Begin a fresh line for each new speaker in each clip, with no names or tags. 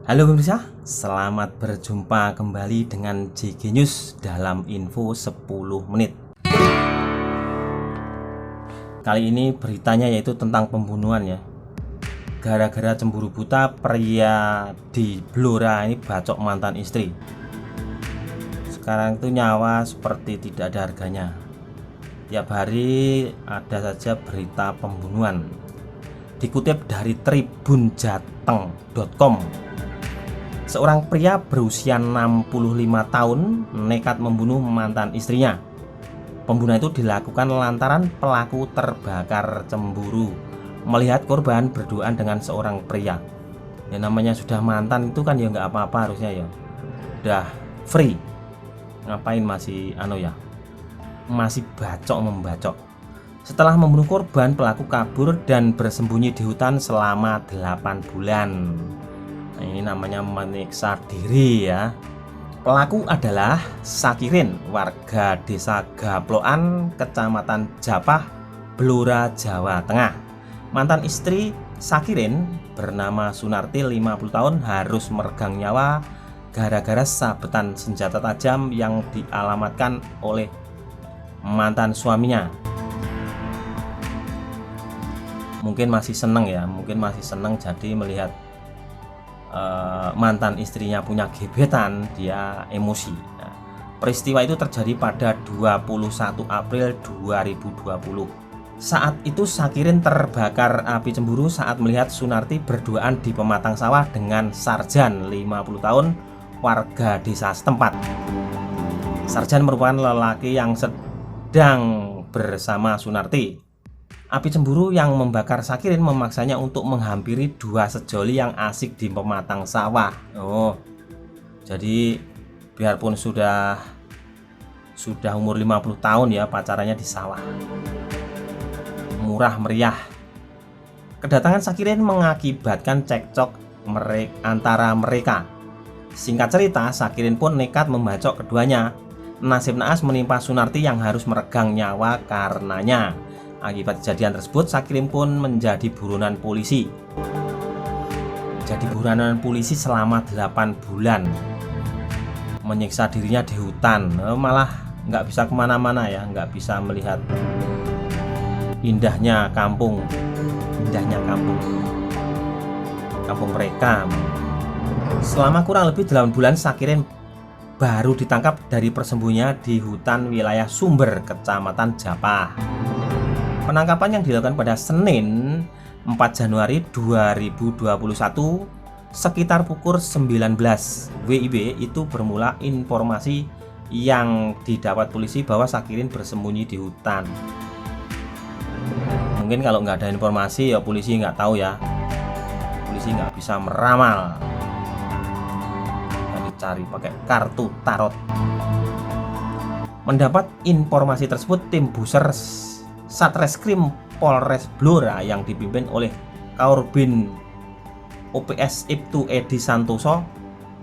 Halo pemirsa, selamat berjumpa kembali dengan JG News dalam info 10 menit. Kali ini beritanya yaitu tentang pembunuhan ya. Gara-gara cemburu buta, pria di Blora ini bacok mantan istri. Sekarang itu nyawa seperti tidak ada harganya. Tiap hari ada saja berita pembunuhan. Dikutip dari tribunjateng.com, seorang pria berusia 65 tahun nekat membunuh mantan istrinya. Pembunuhan itu dilakukan lantaran pelaku terbakar cemburu melihat korban berduaan dengan seorang pria. Ya namanya sudah mantan itu kan ya nggak apa-apa harusnya ya. Udah free. Ngapain masih masih bacok membacok. Setelah membunuh korban, pelaku kabur dan bersembunyi di hutan selama 8 bulan. Nah, ini namanya menyiksa diri ya. Pelaku adalah Sakirin, warga desa Gaploan, kecamatan Japah, Blora, Jawa Tengah. Mantan istri Sakirin bernama Sunarti, 50 tahun, harus meregang nyawa gara-gara sabetan senjata tajam yang dialamatkan oleh mantan suaminya. Mungkin masih seneng jadi melihat mantan istrinya punya gebetan, dia emosi. Nah, peristiwa itu terjadi pada 21 April 2020. Saat itu Sakirin terbakar api cemburu saat melihat Sunarti berduaan di pematang sawah dengan Sarjan, 50 tahun, warga desa setempat. Sarjan merupakan lelaki yang sedang bersama Sunarti. Api cemburu yang membakar Sakirin memaksanya untuk menghampiri dua sejoli yang asik di pematang sawah. Jadi biarpun sudah umur 50 tahun ya, pacarannya di sawah. Murah meriah. Kedatangan Sakirin mengakibatkan cekcok antara mereka. Singkat cerita, Sakirin pun nekat membacok keduanya. Nasib naas menimpa Sunarti yang harus meregang nyawa karenanya. Akibat kejadian tersebut, Sakirin pun menjadi buronan polisi. Selama 8 bulan. Menyiksa dirinya di hutan, malah nggak bisa kemana-mana ya, nggak bisa melihat indahnya kampung mereka. Selama kurang lebih 8 bulan, Sakirin baru ditangkap dari persembunyiannya di hutan wilayah Sumber, kecamatan Japah. Penangkapan yang dilakukan pada Senin 4 Januari 2021 sekitar pukul 19 WIB itu bermula informasi yang didapat polisi bahwa Sakirin bersembunyi di hutan. Mungkin kalau nggak ada informasi ya polisi nggak tahu ya. Polisi nggak bisa meramal. Dicari pakai kartu tarot. Mendapat informasi tersebut, tim Buser Satreskrim Polres Blora yang dipimpin oleh Kaurbin OPS Ibtu Edi Santoso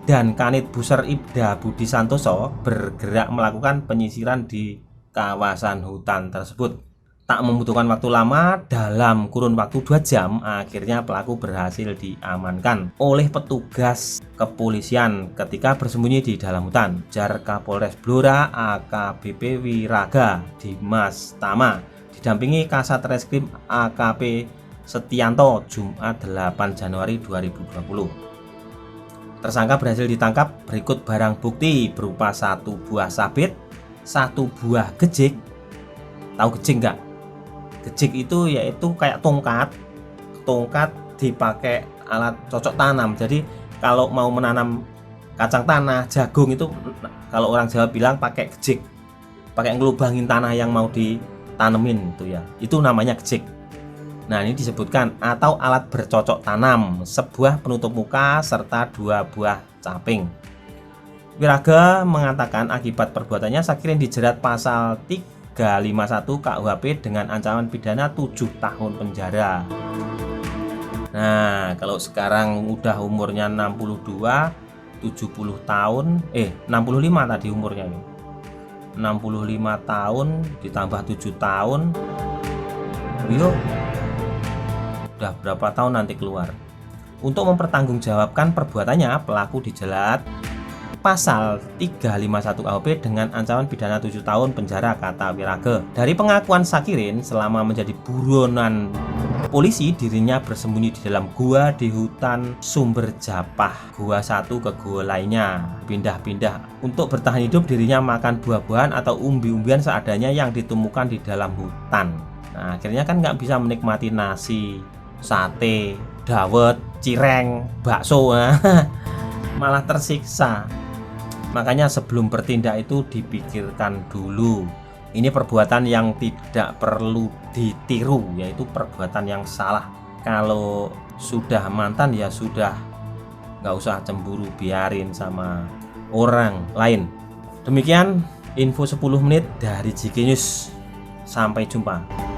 dan Kanit Buser Ibda Budi Santoso bergerak melakukan penyisiran di kawasan hutan tersebut. Tak membutuhkan waktu lama, dalam kurun waktu 2 jam akhirnya pelaku berhasil diamankan oleh petugas kepolisian ketika bersembunyi di dalam hutan. Jar Kapolres Blora AKBP Wiraga Dimas Tama didampingi Kasat Reskrim AKP Setianto Jumat 8 Januari 2020. Tersangka berhasil ditangkap berikut barang bukti berupa 1 buah sabit, 1 buah gejik. Tahu gejik nggak? Gejik itu yaitu kayak tongkat dipakai alat cocok tanam. Jadi kalau mau menanam kacang tanah, jagung itu kalau orang Jawa bilang pakai gejik, pakai ngelubangin tanah yang mau ditanemin itu ya, itu namanya gejik. Nah ini disebutkan atau alat bercocok tanam, sebuah penutup muka serta 2 buah caping. Wiraga mengatakan akibat perbuatannya Sakirin dijerat pasal 351 KUHP dengan ancaman pidana 7 tahun penjara. Nah kalau sekarang udah umurnya 62, 70 tahun, 65 tadi umurnya nih. 65 tahun ditambah 7 tahun, udah berapa tahun nanti keluar. Untuk mempertanggungjawabkan perbuatannya, pelaku dijerat pasal 351 KUHP dengan ancaman pidana 7 tahun penjara, kata Wirage. Dari pengakuan Sakirin, selama menjadi buronan polisi, dirinya bersembunyi di dalam gua di hutan Sumber Japah, gua satu ke gua lainnya, pindah-pindah. Untuk bertahan hidup, dirinya makan buah-buahan atau umbi-umbian seadanya yang ditemukan di dalam hutan. Nah, akhirnya kan nggak bisa menikmati nasi, sate, dawet, cireng, bakso, malah tersiksa. Makanya sebelum bertindak itu dipikirkan dulu. Ini perbuatan yang tidak perlu ditiru, yaitu perbuatan yang salah. Kalau sudah mantan ya sudah, nggak usah cemburu, biarin sama orang lain. Demikian info 10 menit dari JG News. Sampai jumpa.